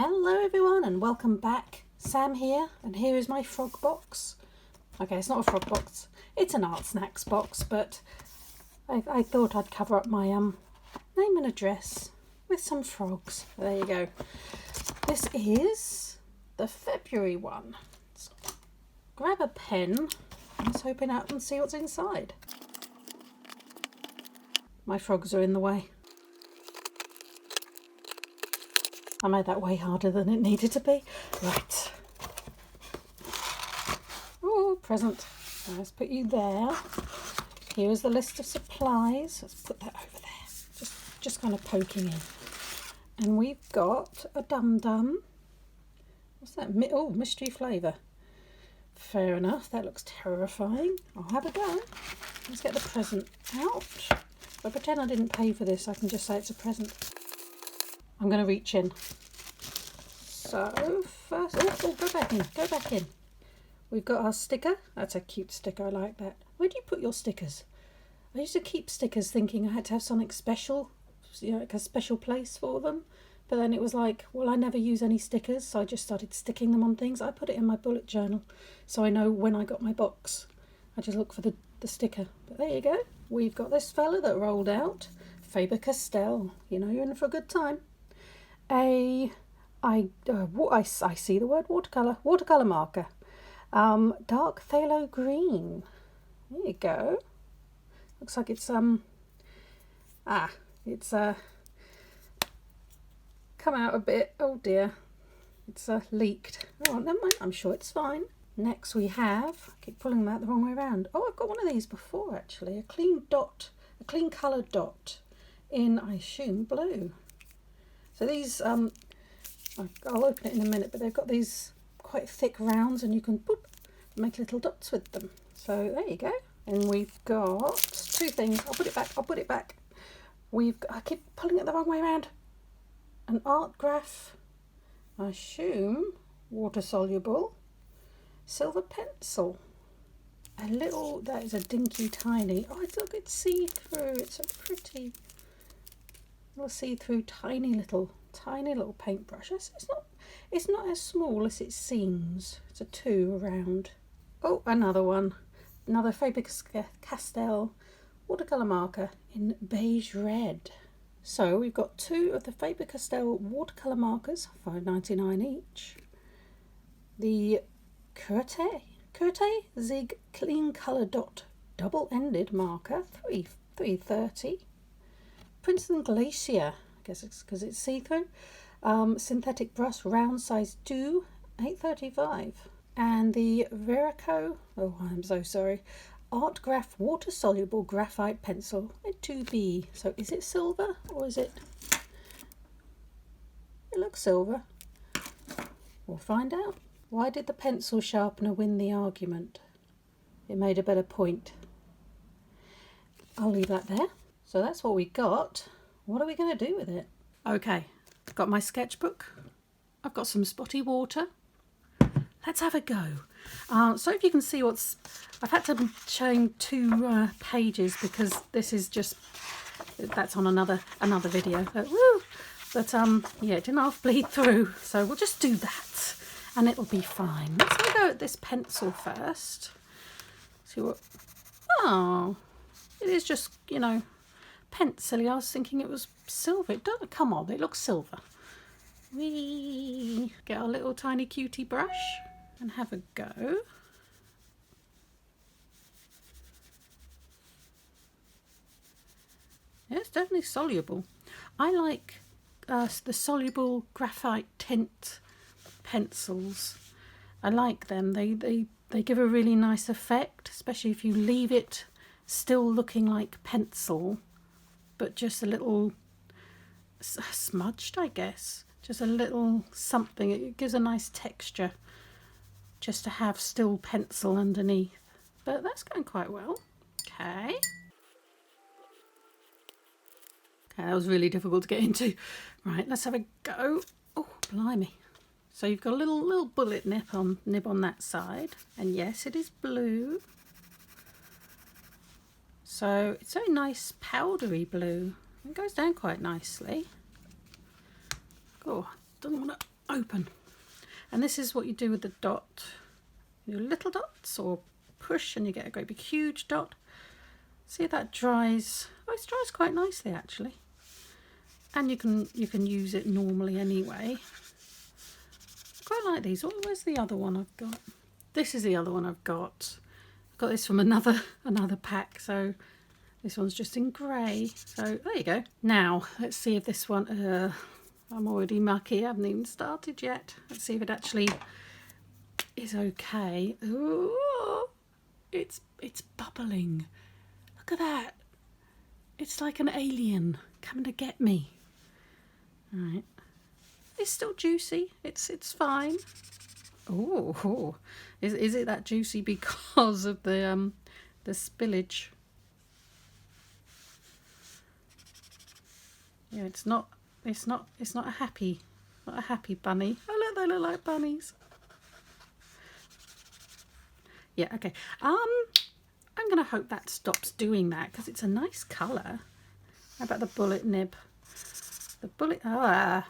Hello everyone and welcome back. Sam here, and here is my frog box. Okay, it's not a frog box, it's an Artsnacks box, but I thought I'd cover up my name and address with some frogs. There you go. This is the February one. So grab a pen. Let's open it up and see what's inside. My frogs are in the way. I made that way harder than it needed to be. Right. Oh, present. Let's put you there. Here is the list of supplies. Let's put that over there. Just kind of poking in. And we've got a dum-dum. What's that? Oh, mystery flavour. Fair enough. That looks terrifying. I'll have a go. Let's get the present out. If I pretend I didn't pay for this, I can just say it's a present. I'm going to reach in. So first, go back in. We've got our sticker. That's a cute sticker. I like that. Where do you put your stickers? I used to keep stickers thinking I had to have something special, like a special place for them. But then it was like, well, I never use any stickers, so I just started sticking them on things. I put it in my bullet journal, so I know when I got my box. I just look for the sticker. But there you go. We've got this fella that rolled out. Faber-Castell. You know you're in for a good time. I see the word watercolour marker, dark phthalo green. There you go. Looks like it's come out a bit. Oh dear, it's leaked. Oh, never mind, I'm sure it's fine. Next we have, I keep pulling them out the wrong way around. Oh, I've got one of these before actually, a clean coloured dot in, I assume, blue. So these, I'll open it in a minute, but they've got these quite thick rounds and you can boop, make little dots with them. So there you go. And we've got two things. I'll put it back. I keep pulling it the wrong way around. An art graph, I assume, water soluble, silver pencil. That is a dinky tiny, look, it's see-through. It's so pretty. Little see-through tiny little paintbrush. It's not as small as it seems. It's a 2 around. Oh, another one, another Faber-Castell watercolour marker in beige red. So we've got 2 of the Faber-Castell watercolour markers, $5.99 each. The Curte Zig clean colour dot double-ended marker, $3.30. Princeton Glacier, I guess it's because it's see-through. Synthetic brush, round size 2, $8.35. And the Verico, oh I'm so sorry, Art Graph water soluble graphite pencil, a 2B. So is it silver or is it? It looks silver. We'll find out. Why did the pencil sharpener win the argument? It made a better point. I'll leave that there. So that's what we got. What are we going to do with it? Okay, I've got my sketchbook. I've got some spotty water. Let's have a go. So if you can see I've had to change 2 pages because this is that's on another video. But yeah, it didn't half bleed through. So we'll just do that and it'll be fine. Let's have a go at this pencil first. See what, oh, it is just, pencil-y. I was thinking it was silver. It doesn't, come on, it looks silver. We get our little tiny cutie brush and have a go. Yeah, it's definitely soluble. I like the soluble graphite tint pencils. I like them. They give a really nice effect, especially if you leave it still looking like pencil, but just a little smudged, I guess. Just a little something. It gives a nice texture just to have still pencil underneath. But that's going quite well. Okay. Okay, that was really difficult to get into. Right, let's have a go. Oh, blimey. So you've got a little bullet nib on that side. And yes, it is blue. So it's a nice powdery blue. It goes down quite nicely. Oh, doesn't want to open. And this is what you do with the dot. You do little dots or push and you get a great big huge dot. See if that dries. Oh, it dries quite nicely actually. And you can use it normally anyway. Quite like these. Oh, where's the other one I've got? This is the other one I've got. I've got this from another pack, so this one's just in grey. So there you go. Now let's see if this one. I'm already mucky. I haven't even started yet. Let's see if it actually is okay. Ooh, it's bubbling. Look at that. It's like an alien coming to get me. All right. It's still juicy. It's fine. Oh, is it that juicy because of the spillage? Yeah, it's not a happy bunny. Oh look, they look like bunnies. Yeah, okay. I'm gonna hope that stops doing that because it's a nice colour. How about the bullet nib? The bullet yeah.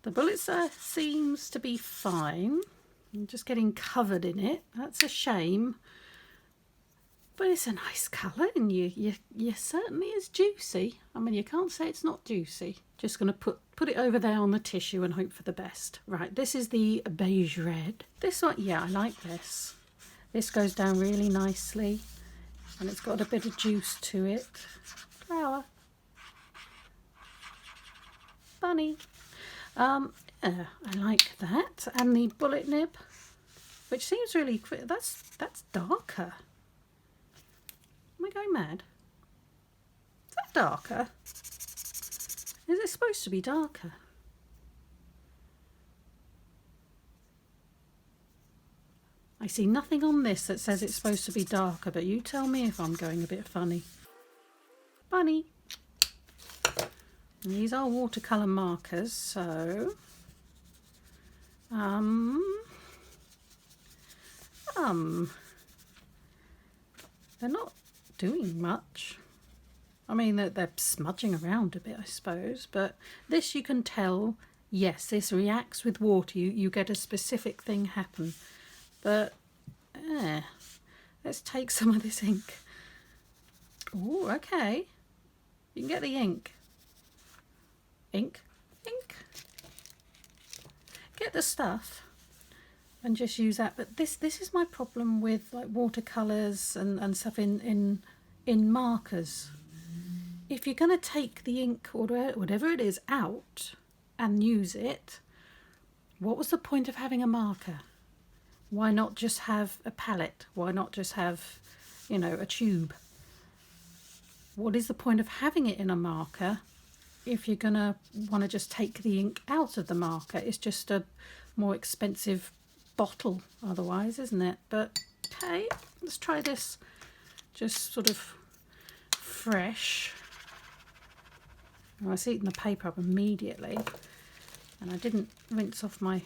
The bullet seems to be fine. I'm just getting covered in it. That's a shame. But it's a nice colour and you certainly is juicy. I mean, you can't say it's not juicy. Just going to put it over there on the tissue and hope for the best. Right, this is the beige red. This one, yeah, I like this. This goes down really nicely and it's got a bit of juice to it. Flower. Bunny. I like that. And the bullet nib, which seems really quick. That's darker. Am I going mad? Is that darker? Is it supposed to be darker? I see nothing on this that says it's supposed to be darker, but you tell me if I'm going a bit funny. Bunny. And these are watercolour markers, so they're not doing much. I mean, they're smudging around a bit, I suppose, but this you can tell, yes, this reacts with water. You get a specific thing happen. But let's take some of this ink. Oh, okay. You can get the ink. Ink. Get the stuff and just use that. But this is my problem with like watercolours and stuff in markers. If you're going to take the ink or whatever it is out and use it, what was the point of having a marker? Why not just have a palette? Why not just have, you know, a tube? What is the point of having it in a marker if you're going to want to just take the ink out of the marker? It's just a more expensive bottle otherwise, isn't it? But okay, let's try this just sort of fresh. Well, I was eating the paper up immediately and I didn't rinse off my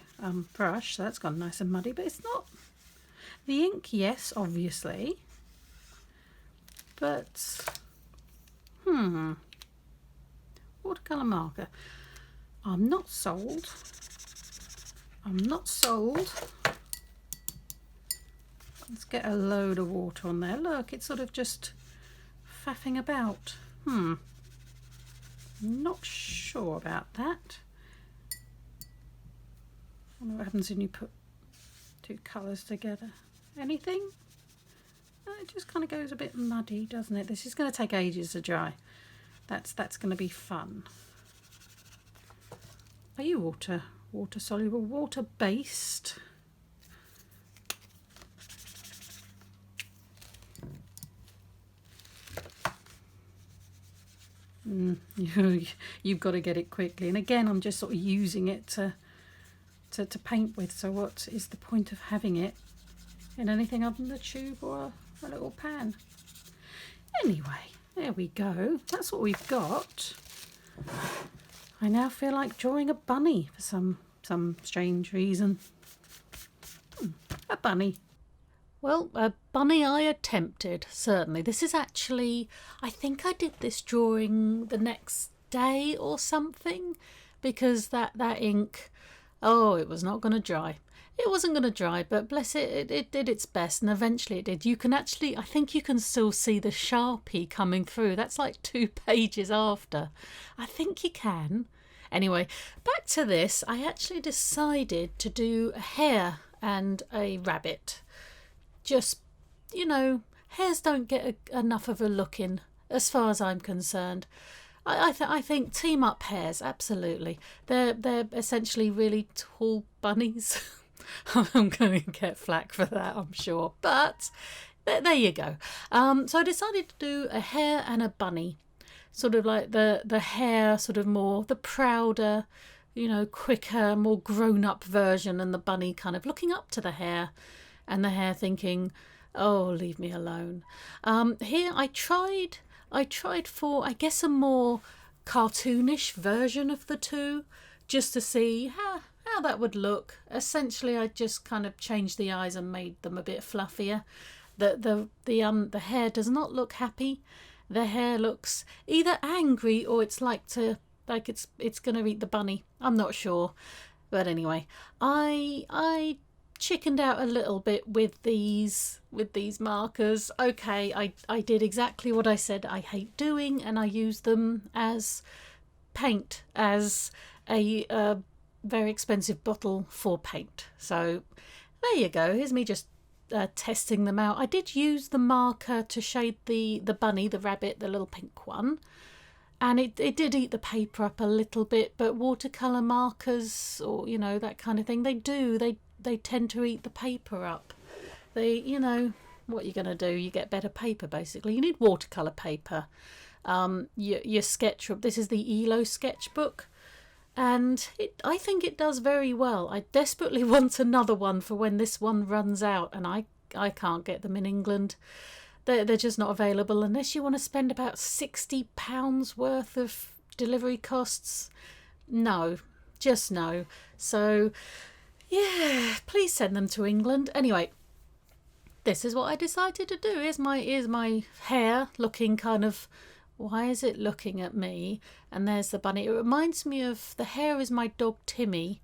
brush, so that's gone nice and muddy, but it's not the ink, yes, obviously, but watercolour marker. I'm not sold. Let's get a load of water on there. Look, it's sort of just faffing about. Not sure about that. I wonder what happens when you put two colours together. Anything? It just kind of goes a bit muddy, doesn't it? This is going to take ages to dry. That's going to be fun. Are you water soluble, water based? You've got to get it quickly. And again, I'm just sort of using it to paint with. So what is the point of having it in anything other than a tube or a little pan? Anyway, there we go. That's what we've got. I now feel like drawing a bunny for some strange reason. A bunny. Well, a bunny I attempted, certainly. This is actually, I think I did this drawing the next day or something, because that ink, oh, it was not going to dry. It wasn't going to dry, but bless it, it did its best, and eventually it did. You can actually, I think you can still see the Sharpie coming through. That's like 2 pages after. I think you can. Anyway, back to this. I actually decided to do a hare and a rabbit. Just, you know, hares don't get enough of a look in, as far as I'm concerned. I think team up hares, absolutely. They're essentially really tall bunnies. I'm going to get flack for that, I'm sure. But there you go. So I decided to do a hare and a bunny. Sort of like the hare, sort of more the prouder, you know, quicker, more grown-up version, and the bunny kind of looking up to the hare, and the hare thinking, oh, leave me alone. Here I tried for, I guess, a more cartoonish version of the two, just to see how that would look. Essentially, I just kind of changed the eyes and made them a bit fluffier. The hare does not look happy. The hare looks either angry or it's it's going to eat the bunny. I'm not sure, but anyway, I chickened out a little bit with these markers. Okay, I did exactly what I said I hate doing, and I used them as paint, as a very expensive bottle for paint. So there you go. Here's me just testing them out. I did use the marker to shade the bunny, the rabbit, the little pink one, and it did eat the paper up a little bit, but watercolour markers, or you know, that kind of thing, they tend to eat the paper up. You know, what you're going to do, you get better paper basically. You need watercolour paper. Your sketchbook, this is the ELO sketchbook, and I think it does very well. I desperately want another one for when this one runs out, and I can't get them in England. They're just not available unless you want to spend about £60 worth of delivery costs. No, just no. So yeah, please send them to England. Anyway, this is what I decided to do. Here's my hare looking kind of, why is it looking at me? And there's the bunny. It reminds me of, the hare is my dog Timmy,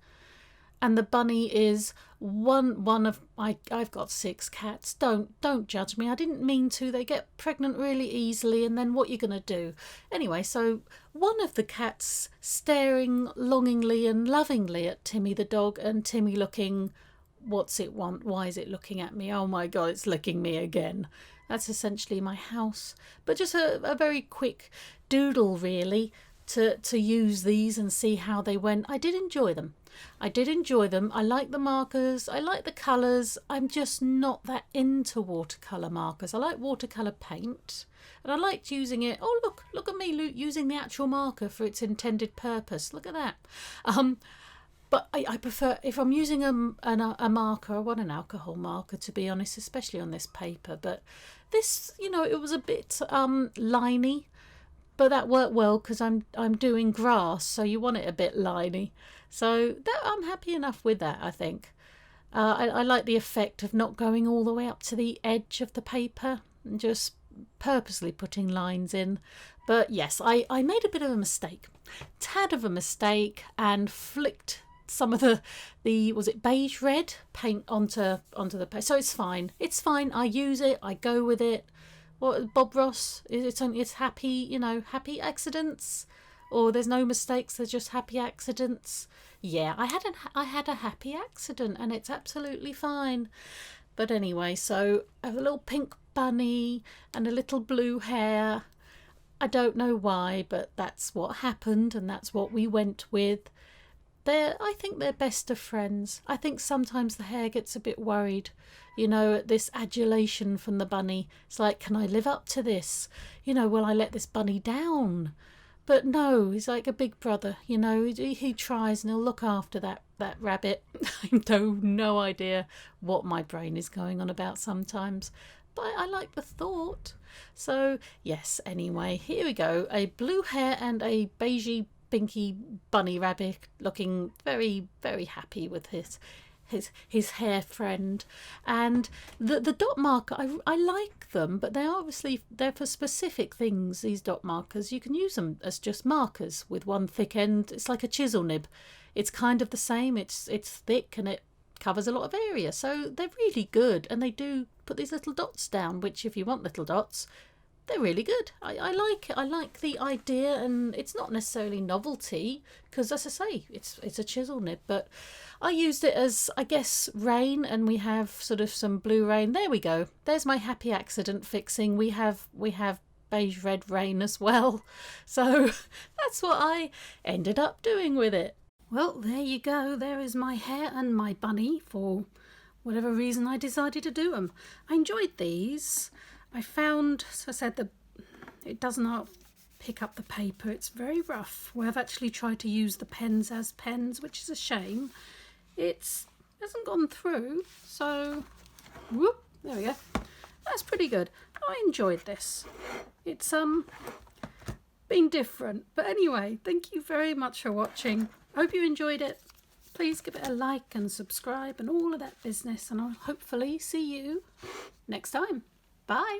and the bunny is one of I've got 6 cats. Don't judge me. I didn't mean to. They get pregnant really easily, and then what you're gonna do? Anyway, so one of the cats staring longingly and lovingly at Timmy the dog, and Timmy looking, what's it want? Why is it looking at me? Oh my God, it's licking me again. That's essentially my house. But just a very quick doodle, really, to use these and see how they went. I did enjoy them. I like the markers. I like the colours. I'm just not that into watercolour markers. I like watercolour paint. And I liked using it. Oh, look at me using the actual marker for its intended purpose. Look at that. But I prefer, if I'm using a marker, I want an alcohol marker, to be honest, especially on this paper. But this, you know, it was a bit liney, but that worked well because I'm doing grass, so you want it a bit liney. So that I'm happy enough with that, I think. I like the effect of not going all the way up to the edge of the paper and just purposely putting lines in. But yes, I made a bit of a mistake, tad of a mistake, and flicked some of the was it beige red paint onto the paper. So it's fine. I use it. I go with it. What, Bob Ross? It's happy, you know, happy accidents, or there's no mistakes. There's just happy accidents. Yeah, I had a happy accident, and it's absolutely fine. But anyway, so a little pink bunny and a little blue hare. I don't know why, but that's what happened, and that's what we went with. I think they're best of friends. I think sometimes the hare gets a bit worried, you know, at this adulation from the bunny. It's like, can I live up to this? You know, will I let this bunny down? But no, he's like a big brother, you know, he tries and he'll look after that rabbit. I have no idea what my brain is going on about sometimes, but I like the thought. So yes, anyway, here we go. A blue hare and a beigey pinky bunny rabbit looking very, very happy with his his hair friend. And the dot marker, I like them, but they're for specific things. These dot markers, you can use them as just markers with one thick end. It's like a chisel nib. It's kind of the same. It's thick and it covers a lot of area, so they're really good. And they do put these little dots down, which if you want little dots, they're really good. I like it. I like the idea, and it's not necessarily novelty because, as I say, it's a chisel nib. But I used it as, I guess, rain, and we have sort of some blue rain. There we go. There's my happy accident fixing. We have beige red rain as well. So that's what I ended up doing with it. Well, there you go. There is my hare and my bunny for whatever reason I decided to do them. I enjoyed these. I found, as I said, it does not pick up the paper. It's very rough. We have actually tried to use the pens as pens, which is a shame. It hasn't gone through, so whoop, there we go. That's pretty good. I enjoyed this. It's been different. But anyway, thank you very much for watching. Hope you enjoyed it. Please give it a like and subscribe and all of that business, and I'll hopefully see you next time. Bye.